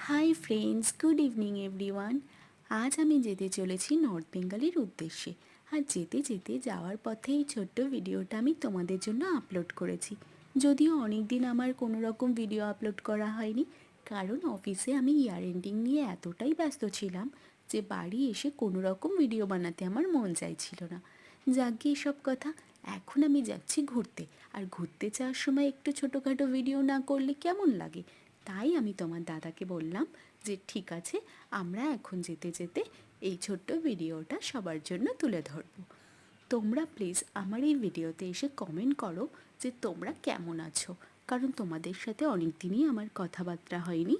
Hi friends, good evening everyone. আজ আমি যেতে চলেছি নর্থ বেঙ্গলের উদ্দেশ্যে। আর যেতে যেতে যাওয়ার পথে এই ছোট্ট ভিডিওটা আমি তোমাদের জন্য আপলোড করেছি। যদিও অনেক দিন আমার কোনো রকম ভিডিও আপলোড করা হয়নি, কারণ অফিসে আমি ইয়ার এন্ডিং নিয়ে এতটাই ব্যস্ত ছিলাম যে বাড়ি এসে কোনো রকম ভিডিও বানাতে আমার মন চাইছিল না। যাকে এসব কথা, এখন আমি যাচ্ছি ঘুরতে। আর ঘুরতে যাওয়ার সময় একটু ছোটোখাটো ভিডিও না করলে কেমন লাগে? তাই আমি তোমার দাদাকে বললাম যে ঠিক আছে, আমরা এখন যেতে যেতে এই ছোট্ট ভিডিওটা সবার জন্য তুলে ধরব। তোমরা প্লিজ আমার এই ভিডিওতে এসে কমেন্ট করো যে তোমরা কেমন আছো, কারণ তোমাদের সাথে অনেক দিনই আমার কথাবার্তা হয়নি।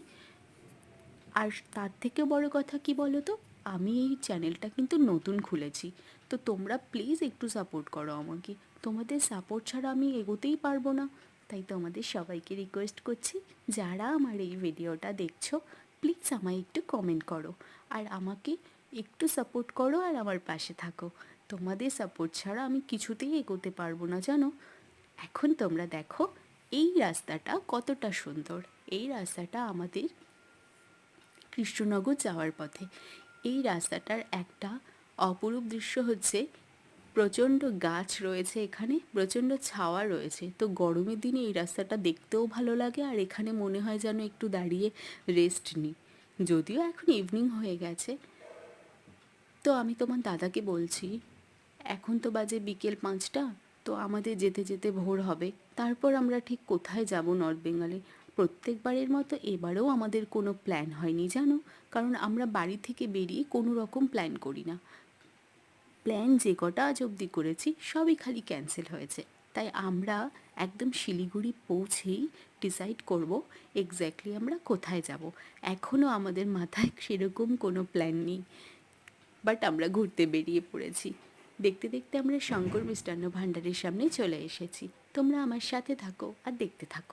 আর তার থেকেও বড় কথা কি বলো তো, আমি এই চ্যানেলটা কিন্তু নতুন খুলেছি, তো তোমরা প্লিজ একটু সাপোর্ট করো আমাকে। তোমাদের সাপোর্ট ছাড়া আমি এগোতেই পারবো না। তাই তোমাদের সবাইকে রিকোয়েস্ট করছি, যারা আমার এই ভিডিওটা দেখছো প্লিজ আমায় একটু কমেন্ট করো আর আমাকে একটু সাপোর্ট করো আর আমার পাশে থাকো। তোমাদের সাপোর্ট ছাড়া আমি কিছুতেই এগোতে পারবো না, জানো। এখন তোমরা দেখো এই রাস্তাটা কতটা সুন্দর। এই রাস্তাটা আমাদের কৃষ্ণনগর যাওয়ার পথে। এই রাস্তাটার একটা অপরূপ দৃশ্য হচ্ছে, প্রচণ্ড গাছ রয়েছে এখানে, প্রচণ্ড ছাওয়া রয়েছে। তো গরমের দিনে এই রাস্তাটা দেখতেও ভালো লাগে, আর এখানে মনে হয় যেন একটু দাঁড়িয়ে রেস্ট নিই। যদিও এখন ইভিনিং হয়ে গেছে। তো আমি তোমার দাদাকে বলছি, এখন তো বাজে বিকেল 5টা, তো আমাদের যেতে যেতে ভোর হবে। তারপর আমরা ঠিক কোথায় যাব নর্থ বেঙ্গলে? প্রত্যেকবারের মতো এবারেও আমাদের কোনো প্ল্যান হয়নি, জানো। কারণ আমরা বাড়ি থেকে বেরিয়ে কোনো রকম প্ল্যান করি না। প্ল্যান যে কটা আজ অবধি করেছি সবই খালি ক্যান্সেল হয়েছে। তাই আমরা একদম শিলিগুড়ি পৌঁছেই ডিসাইড করব এক্স্যাক্টলি আমরা কোথায় যাব। এখনও আমাদের মাথায় সেরকম কোনো প্ল্যান নেই, বাট আমরা ঘুরতে বেরিয়ে পড়েছি। দেখতে দেখতে আমরা শঙ্কর মিষ্টান্ন ভাণ্ডারের সামনে চলে এসেছি। তোমরা আমার সাথে থাকো আর দেখতে থাকো।